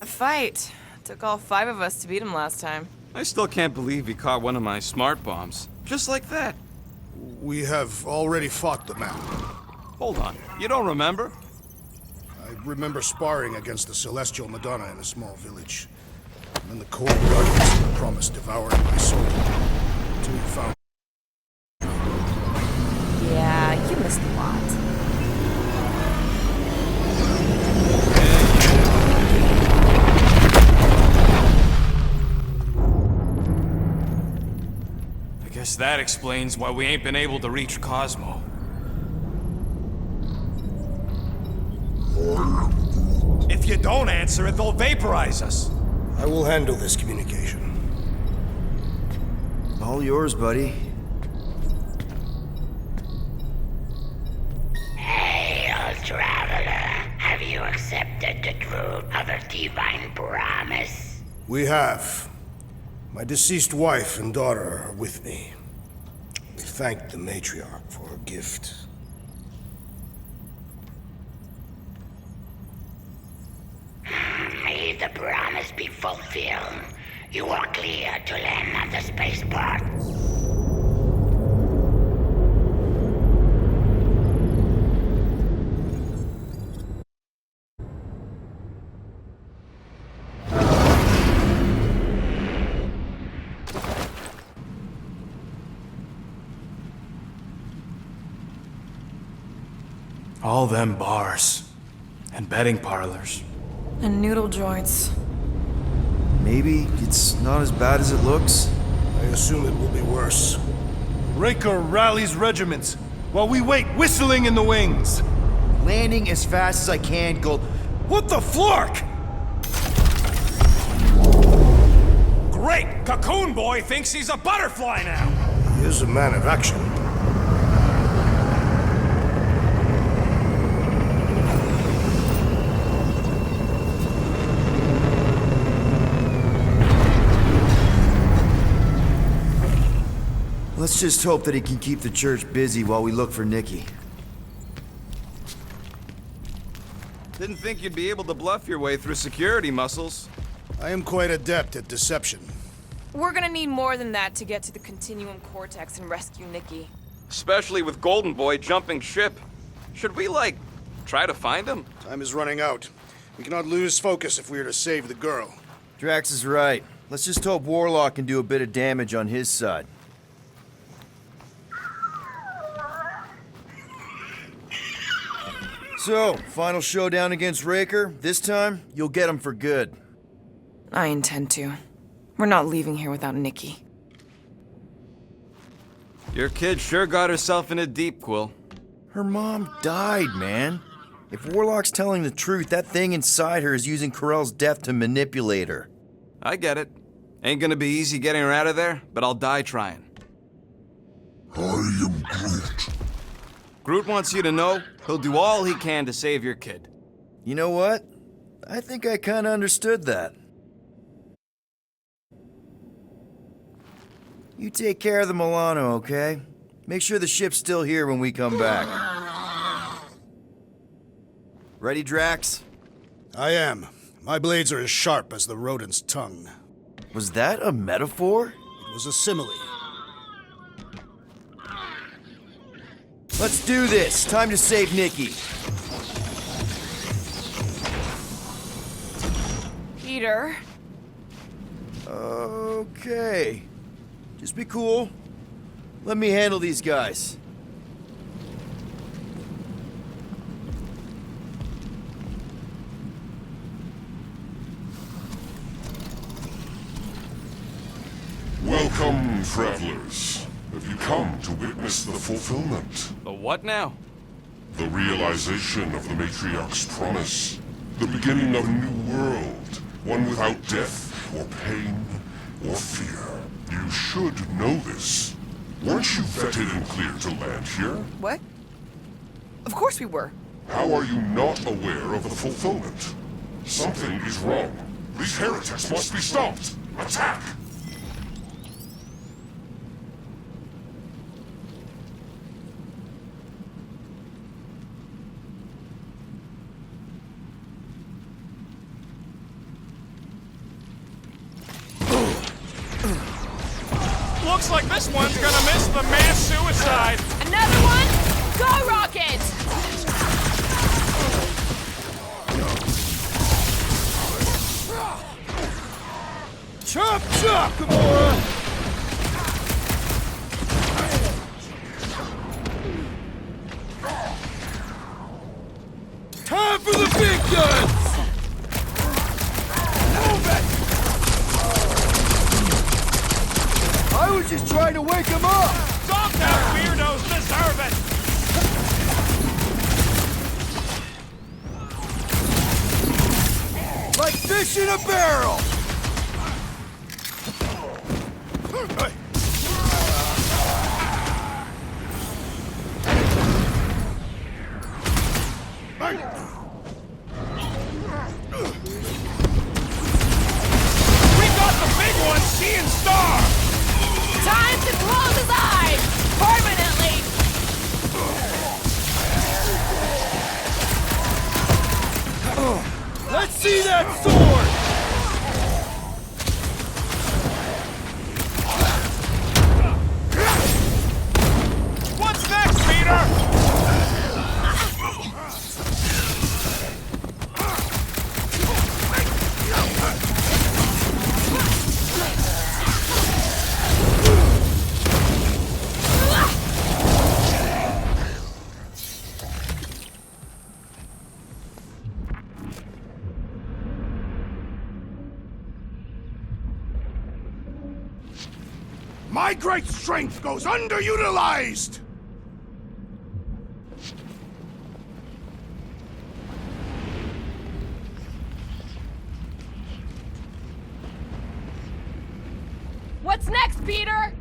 A fight. Took all 5 of us to beat him last time. I still can't believe he caught one of my smart bombs. Just like that. We have already fought the man. Hold on, you don't remember? I remember sparring against the Celestial Madonna in a small village. And then the cold darkness of the promise devoured my soul. Until you found... Yeah, you missed a lot. I guess that explains why we ain't been able to reach Cosmo. If you don't answer it, they'll vaporize us. I will handle this communication. All yours, buddy. Hail, traveler. Have you accepted the truth of a divine promise? We have. My deceased wife and daughter are with me. We thank the matriarch for her gift. May the promise be fulfilled. You are clear to land on the spaceport. All them bars. And betting parlors. And noodle joints. Maybe it's not as bad as it looks. I assume it will be worse. Raker rallies regiments, while we wait whistling in the wings. Landing as fast as I can, Gold. What the flark? Great! Cocoon Boy thinks he's a butterfly now! He is a man of action. Let's just hope that he can keep the church busy while we look for Nikki. Didn't think you'd be able to bluff your way through security muscles. I am quite adept at deception. We're gonna need more than that to get to the Continuum Cortex and rescue Nikki. Especially with Golden Boy jumping ship. Should we, like, try to find him? Time is running out. We cannot lose focus if we are to save the girl. Drax is right. Let's just hope Warlock can do a bit of damage on his side. So, final showdown against Raker. This time, you'll get him for good. I intend to. We're not leaving here without Nikki. Your kid sure got herself in a deep, Quill. Her mom died, man. If Warlock's telling the truth, that thing inside her is using Corell's death to manipulate her. I get it. Ain't gonna be easy getting her out of there, but I'll die trying. I am Groot. Groot wants you to know he'll do all he can to save your kid. You know what? I think I kinda understood that. You take care of the Milano, okay? Make sure the ship's still here when we come back. Ready, Drax? I am. My blades are as sharp as the rodent's tongue. Was that a metaphor? It was a simile. Let's do this. Time to save Nikki. Peter. Okay. Just be cool. Let me handle these guys. Welcome, travelers. Have you come to witness the fulfillment? The what now? The realization of the Matriarch's promise. The beginning of a new world. One without death, or pain, or fear. You should know this. Weren't you vetted and cleared to land here? What? Of course we were. How are you not aware of the fulfillment? Something is wrong. These heretics must be stopped. Attack! Looks like this one's gonna miss the mass suicide. Another one? Go, Rocket! Chop, chop, Gamora! Time for the big guns! Move it! I was just trying to wake him up! Dog that weirdos deserve it! Like fish in a barrel! We got the big one seeing star! Time to close his eyes! Permanently! Let's see that sword! What's next, Peter? My great strength goes underutilized! What's next, Peter?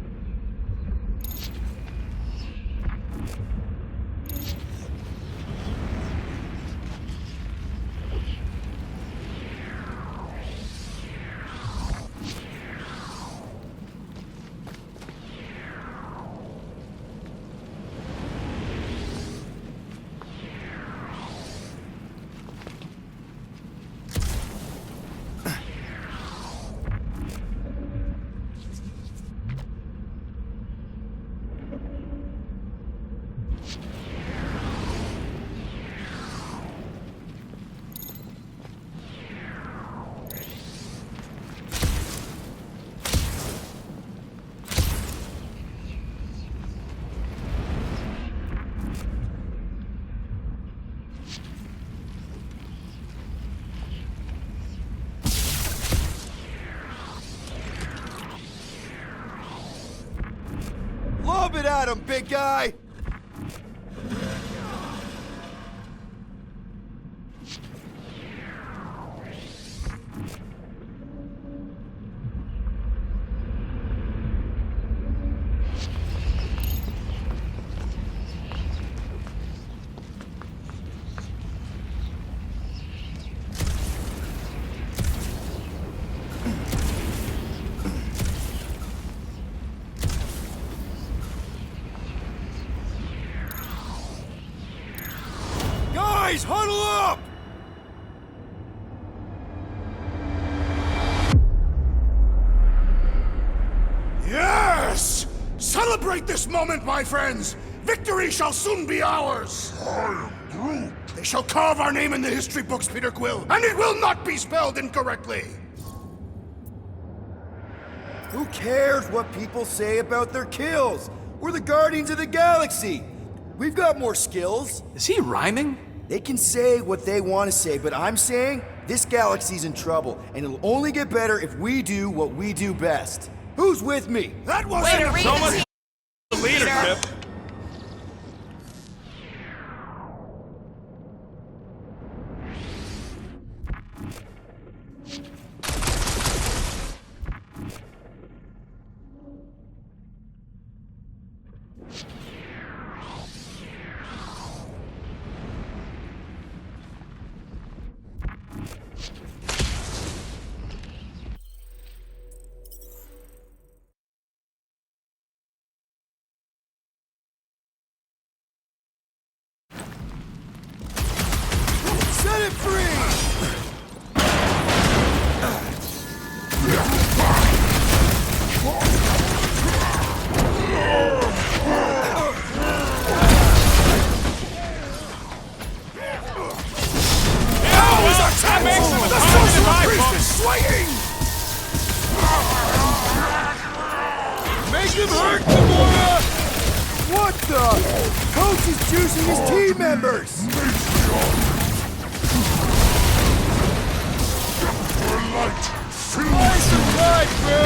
Lob it at him, big guy! Guys, huddle up! Yes! Celebrate this moment, my friends! Victory shall soon be ours! I am Groot. They shall carve our name in the history books, Peter Quill, and it will not be spelled incorrectly! Who cares what people say about their kills? We're the Guardians of the Galaxy! We've got more skills. Is he rhyming? They can say what they want to say, but I'm saying this galaxy's in trouble, and it'll only get better if we do what we do best. Who's with me? That Way wasn't to a read So the much tea, leadership. Peter. Set it free! What the? Coach is juicing his team members! Nice and tight, bro!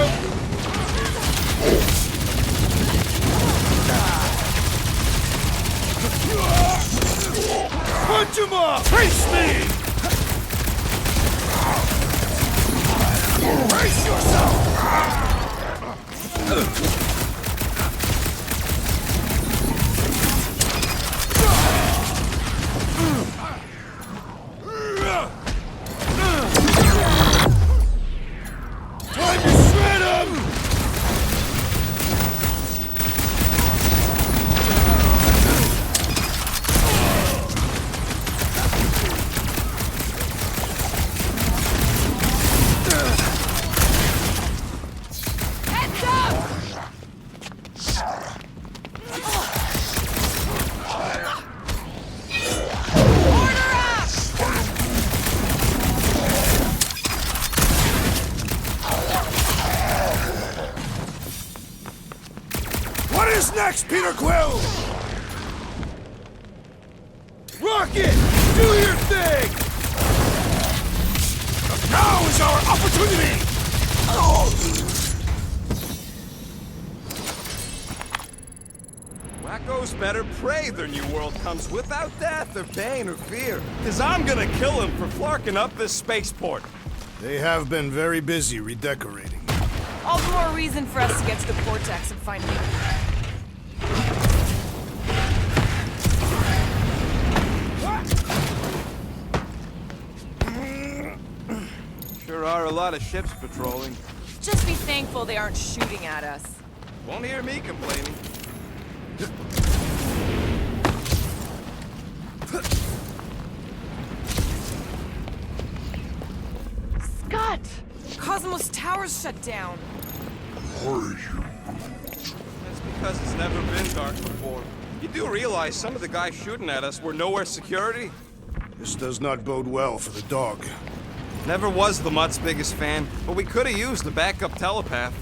Punch him off! Face me! Brace yourself! Time to shred him! Heads up! Order up! What is next, Peter Quill? Rocket! Do your thing! Now is our opportunity! Wacko's better pray their new world comes without death or pain or fear. Cause I'm gonna kill him for flarking up this spaceport. They have been very busy redecorating. All the more reason for us to get to the Cortex and find Nicky. Sure are a lot of ships patrolling. Just be thankful they aren't shooting at us. Won't hear me complaining. Scott! Cosmos Tower's shut down. That's because it's never been dark before. You do realize some of the guys shooting at us were nowhere security? This does not bode well for the dog. Never was the Mutt's biggest fan, but we could have used a backup telepath.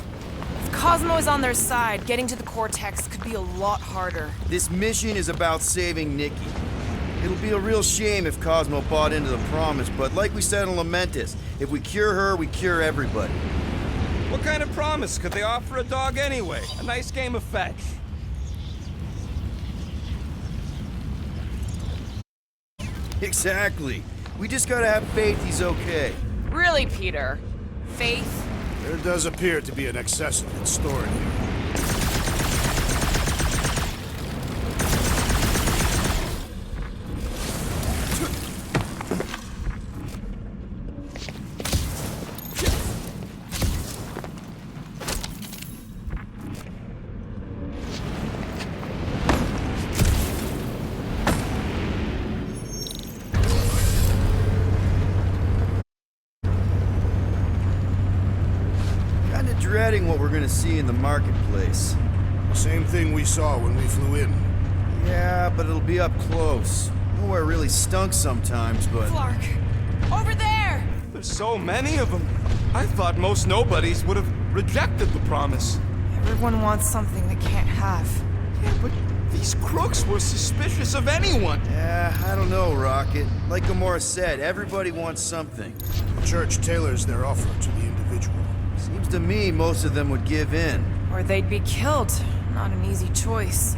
If Cosmo is on their side, getting to the Cortex could be a lot harder. This mission is about saving Nikki. It'll be a real shame if Cosmo bought into the promise, but like we said in Lamentus, if we cure her, we cure everybody. What kind of promise could they offer a dog anyway? A nice game of fetch. Exactly. We just gotta have faith he's okay. Really, Peter? Faith? There does appear to be an excess of it stored here. Kinda dreading what we're gonna see in the marketplace. Same thing we saw when we flew in. Yeah, but it'll be up close. Nowhere really stunk sometimes, but... Clark! Over there! There's so many of them. I thought most nobodies would have rejected the promise. Everyone wants something they can't have. Yeah, but these crooks were suspicious of anyone. Yeah, I don't know, Rocket. Like Gamora said, everybody wants something. The church tailors their offer to the individual. Seems to me most of them would give in. Or they'd be killed. Not an easy choice.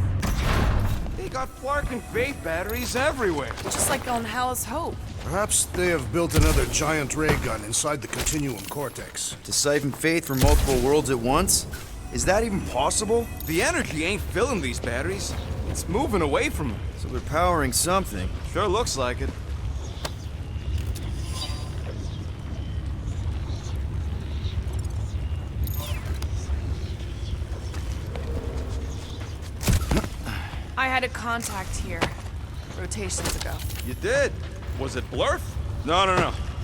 They got Flark and Faith batteries everywhere. Just like on Hal's Hope. Perhaps they have built another giant ray gun inside the Continuum Cortex. To siphon faith from multiple worlds at once? Is that even possible? The energy ain't filling these batteries. It's moving away from them. So they're powering something. Sure looks like it. I had a contact here. Rotations ago. You did? Was it Blurf? No.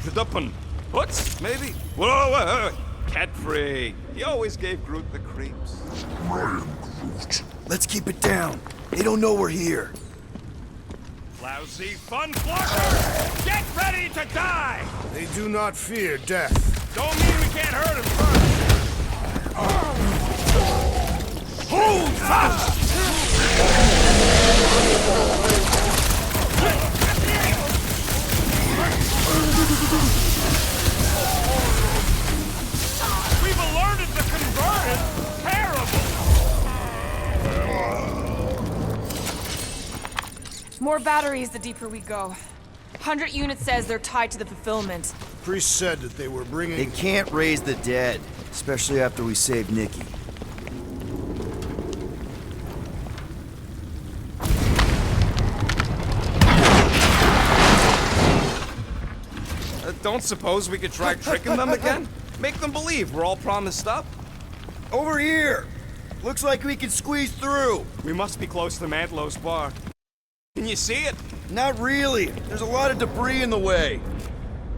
Shadupun. Hoots, maybe? Whoa. Cat-free. He always gave Groot the creeps. Let's keep it down. They don't know we're here. Lousy fun blocker! Get ready to die! They do not fear death. Don't mean we can't hurt him first! We've alerted the converted. Terrible. More batteries the deeper we go. 100 units says they're tied to the fulfillment. Priest said that they were bringing... They can't raise the dead, especially after we save Nikki. Don't suppose we could try tricking them again? Make them believe we're all promised up? Over here! Looks like we can squeeze through. We must be close to Mantlow's bar. Can you see it? Not really. There's a lot of debris in the way.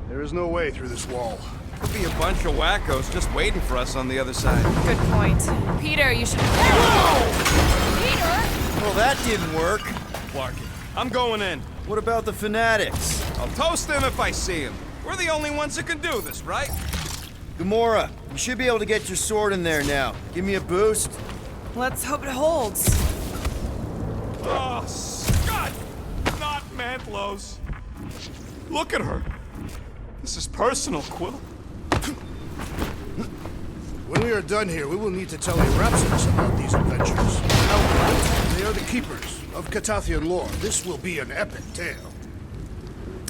There is no way through this wall. Could be a bunch of wackos just waiting for us on the other side. Good point. Peter, you should... Peter! Well, that didn't work. Clarky, I'm going in. What about the fanatics? I'll toast him if I see him. We're the only ones that can do this, right? Gamora, you should be able to get your sword in there now. Give me a boost. Let's hope it holds. Oh, Scott! Not Mantlow's. Look at her. This is personal, Quill. When we are done here, we will need to tell a Rhapsodus about these adventures. How they are the keepers of Catathian lore. This will be an epic tale.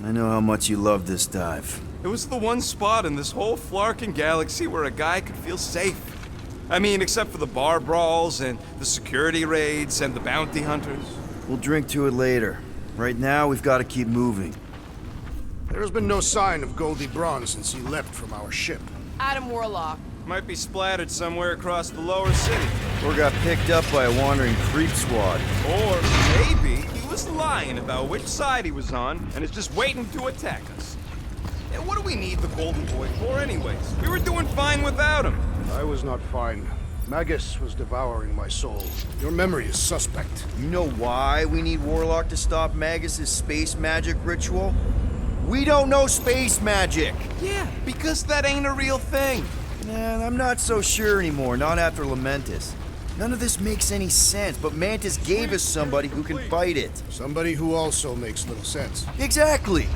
I know how much you love this dive. It was the one spot in this whole Flarkin galaxy where a guy could feel safe. I mean, except for the bar brawls and the security raids and the bounty hunters. We'll drink to it later. Right now, we've got to keep moving. There has been no sign of Goldie Braun since he left from our ship. Adam Warlock. Might be splattered somewhere across the lower city. Or got picked up by a wandering creep squad. Or maybe he was lying about which side he was on and is just waiting to attack us. And what do we need the Golden Boy for anyways? We were doing fine without him. I was not fine. Magus was devouring my soul. Your memory is suspect. You know why we need Warlock to stop Magus's space magic ritual? We don't know space magic! Yeah, because that ain't a real thing. Man, I'm not so sure anymore, not after Lamentus. None of this makes any sense, but Mantis gave us somebody who can fight it. Somebody who also makes little sense. Exactly!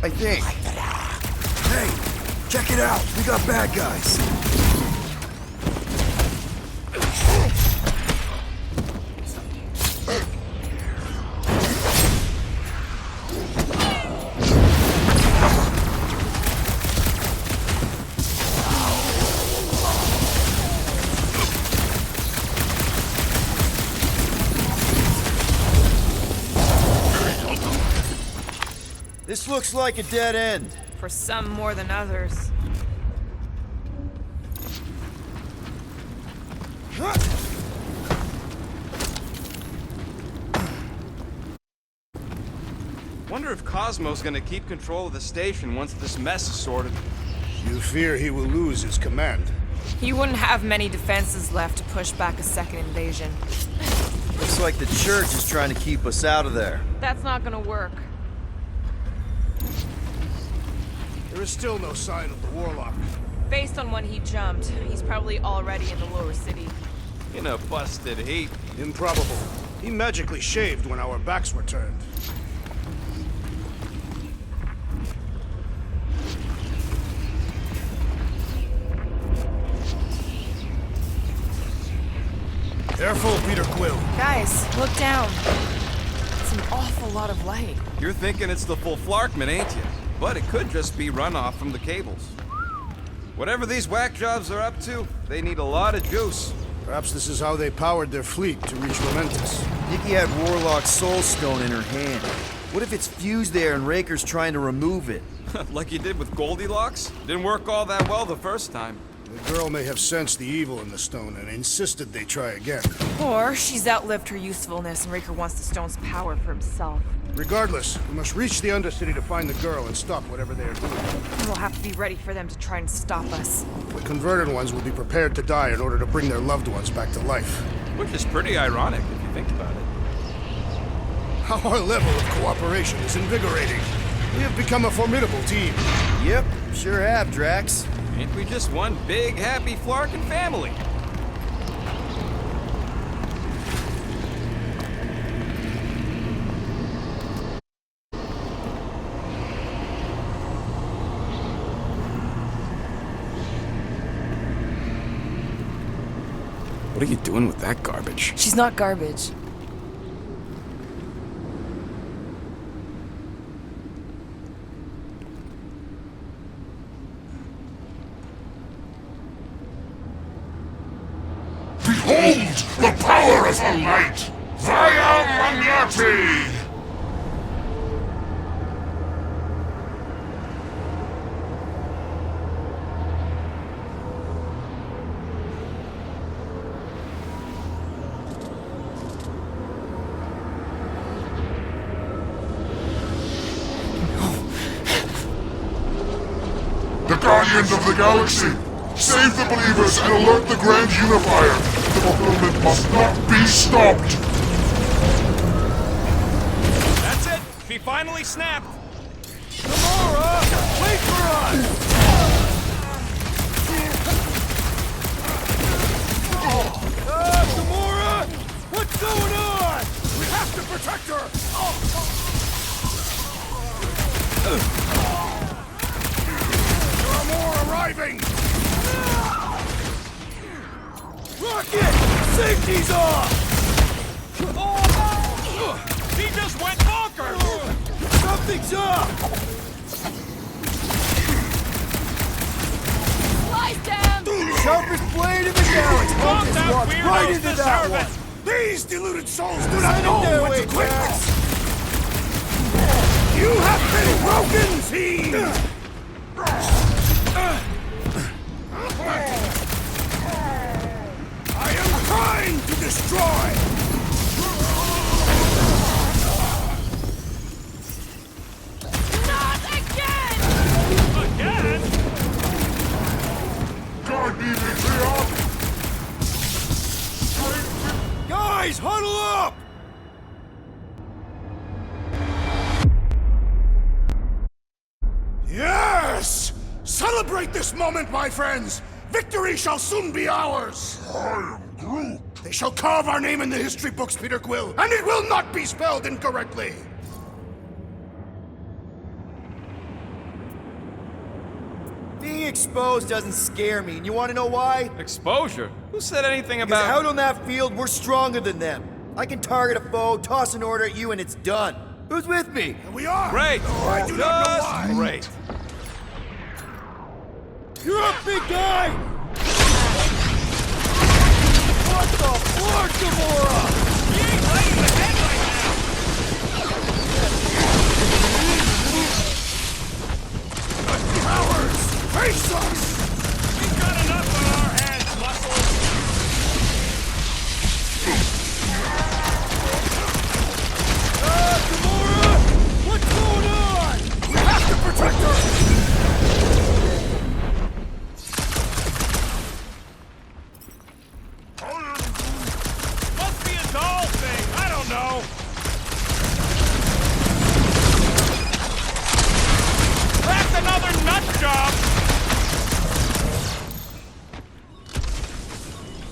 I think. Hey, check it out! We got bad guys! This looks like a dead end. For some more than others. Wonder if Cosmo's gonna keep control of the station once this mess is sorted. You fear he will lose his command. He wouldn't have many defenses left to push back a second invasion. Looks like the church is trying to keep us out of there. That's not gonna work. There is still no sign of the Warlock. Based on when he jumped, he's probably already in the lower city. In a busted heap. Improbable. He magically shaved when our backs were turned. Careful, Peter Quill. Guys, look down. It's an awful lot of light. You're thinking it's the full Flarkman, ain't you? But it could just be runoff from the cables. Whatever these whack jobs are up to, they need a lot of juice. Perhaps this is how they powered their fleet to reach Lamentus. Nikki had Warlock's soul stone in her hand. What if it's fused there and Raker's trying to remove it? Like you did with Goldilocks? Didn't work all that well the first time. The girl may have sensed the evil in the stone and insisted they try again. Or she's outlived her usefulness and Raker wants the stone's power for himself. Regardless, we must reach the Undercity to find the girl and stop whatever they are doing. We'll have to be ready for them to try and stop us. The converted ones will be prepared to die in order to bring their loved ones back to life. Which is pretty ironic if you think about it. Our level of cooperation is invigorating. We have become a formidable team. Yep, sure have, Drax. Ain't we just one big, happy Flarkin family? doing with that garbage? She's not garbage. Behold the power of the light! Vaya Magnati! The Guardians of the Galaxy! Save the believers and alert the Grand Unifier! The fulfillment must not be stopped! That's it! She finally snapped! Gamora! Wait for us! Gamora! What's going on? We have to protect her! There are more arriving! Rocket! Safety's off! He just went bonkers! Something's up! Slice them! Sharpest blade in the galaxy! Calm Just down, walk weirdos, right into that deserve one! it. These deluded souls do Send not it know their when way, to quit! Drax. You have been broken, fiend! I am trying to destroy! Not again! Again? Guard me, Matriarch! Guys, huddle up! Yes! Celebrate this moment, my friends! Victory shall soon be ours! I am Groot! They shall carve our name in the history books, Peter Quill, and it will not be spelled incorrectly! Being exposed doesn't scare me, and you want to know why? Exposure? Who said anything Because about... out on that field, we're stronger than them. I can target a foe, toss an order at you, and it's done. Who's with me? And we are! Great! Oh, I do not know why! Just great! You're up, big guy! What the floor, Gamora? You ain't right in the head right now! Cowards! Face us! We've got enough on our hands, Muscle! Gamora! What's going on? We have to protect her! Must be a doll thing, I don't know! That's another nut job!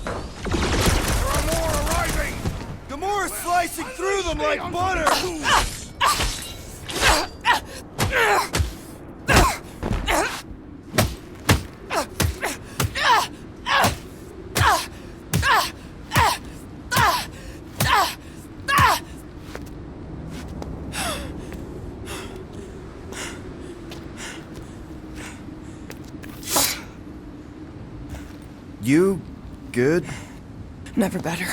There are more arriving! Gamora's slicing through them like butter! You good? Never better.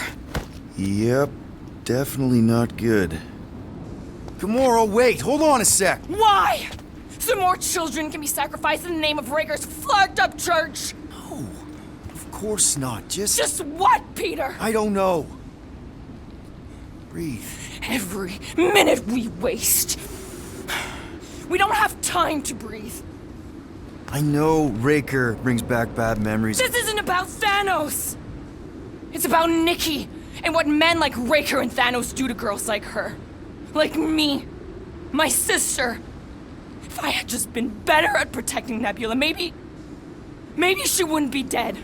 Yep, definitely not good. Gamora, wait! Hold on a sec! Why? So more children can be sacrificed in the name of Raker's flagged up church? No, of course not. Just what, Peter? I don't know. Breathe. Every minute we waste. We don't have time to breathe. I know Raker brings back bad memories. This isn't about Thanos. It's about Nikki and what men like Raker and Thanos do to girls like her. Like me. My sister. If I had just been better at protecting Nebula, maybe she wouldn't be dead.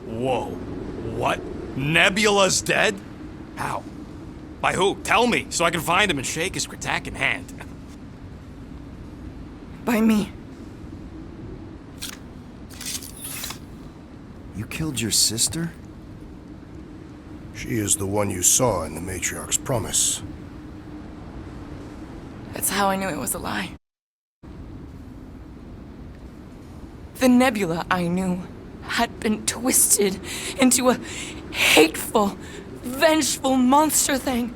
Whoa. What? Nebula's dead? How? By who? Tell me, so I can find him and shake his Kratakan hand. By me. You killed your sister? She is the one you saw in the Matriarch's promise. That's how I knew it was a lie. The Nebula I knew had been twisted into a hateful, vengeful monster thing.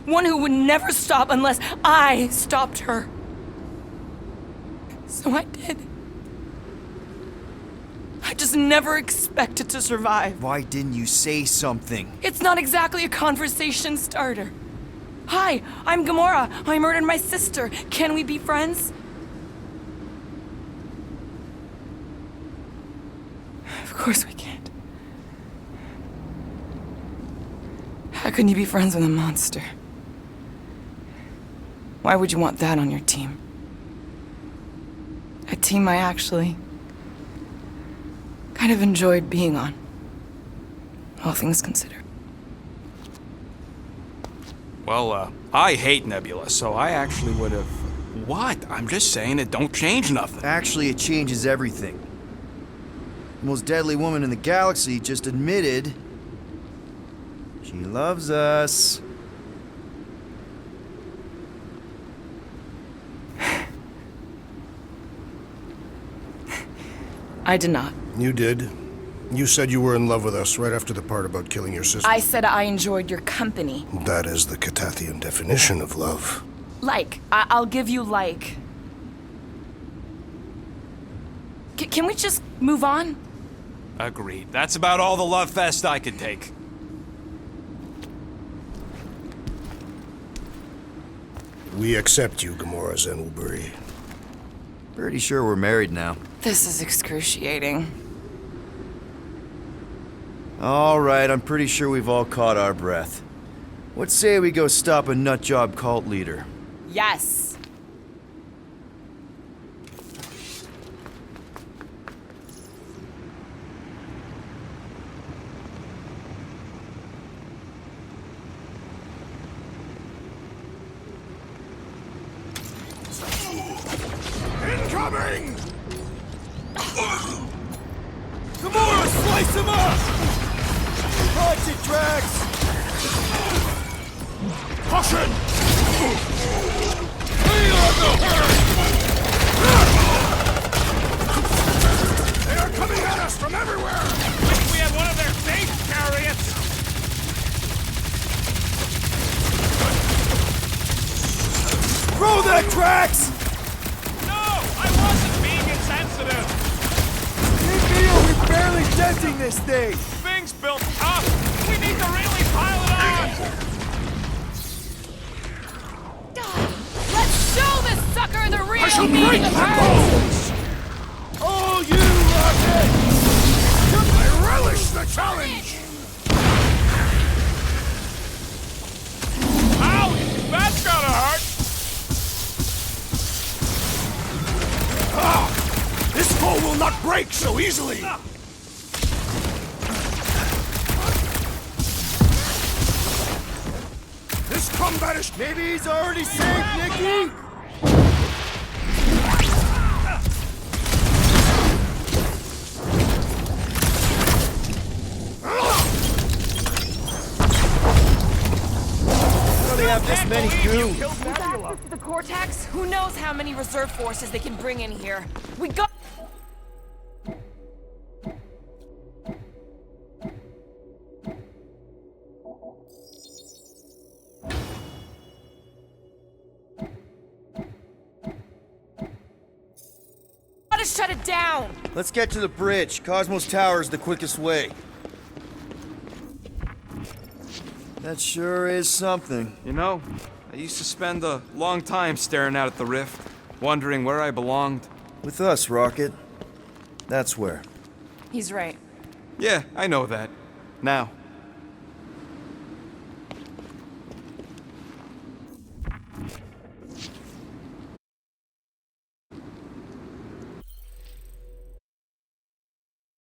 One who would never stop unless I stopped her. So I did. I just never expected to survive. Why didn't you say something? It's not exactly a conversation starter. Hi, I'm Gamora. I murdered my sister. Can we be friends? Of course we can't. How can you be friends with a monster? Why would you want that on your team? A team I actually kind of enjoyed being on, all things considered. Well, I hate Nebula, so I actually would have... What? I'm just saying it don't change nothing. Actually, it changes everything. The most deadly woman in the galaxy just admitted she loves us. I did not. You did. You said you were in love with us right after the part about killing your sister. I said I enjoyed your company. That is the Catathian definition of love. I'll give you like. Can we just move on? Agreed. That's about all the love fest I could take. We accept you, Gamora Zenwilbury. Pretty sure we're married now. This is excruciating. All right, I'm pretty sure we've all caught our breath. What say we go stop a nutjob cult leader? Yes. Incoming! Gamora, slice him up! Punch it, Drax! Caution! They are coming at us from everywhere! We had one of their base chariots! Throw that, Drax! No! I wasn't being insensitive! We're barely denting this thing! Thing's built up! We need to really pile it on! Let's show this sucker the real I shall meaning break of their her! bones! Oh, you rocket! I relish the challenge! Ouch! That's gotta hurt! This foe will not break so easily! This combat is... Maybe he's already saved, Nikki! How do they have this many goons? Access to the Cortex? Who knows how many reserve forces they can bring in here? We got... Gotta shut it down! Let's get to the bridge. Cosmos Tower is the quickest way. That sure is something. You know, I used to spend a long time staring out at the rift, wondering where I belonged. With us, Rocket. That's where. He's right. Yeah, I know that. Now,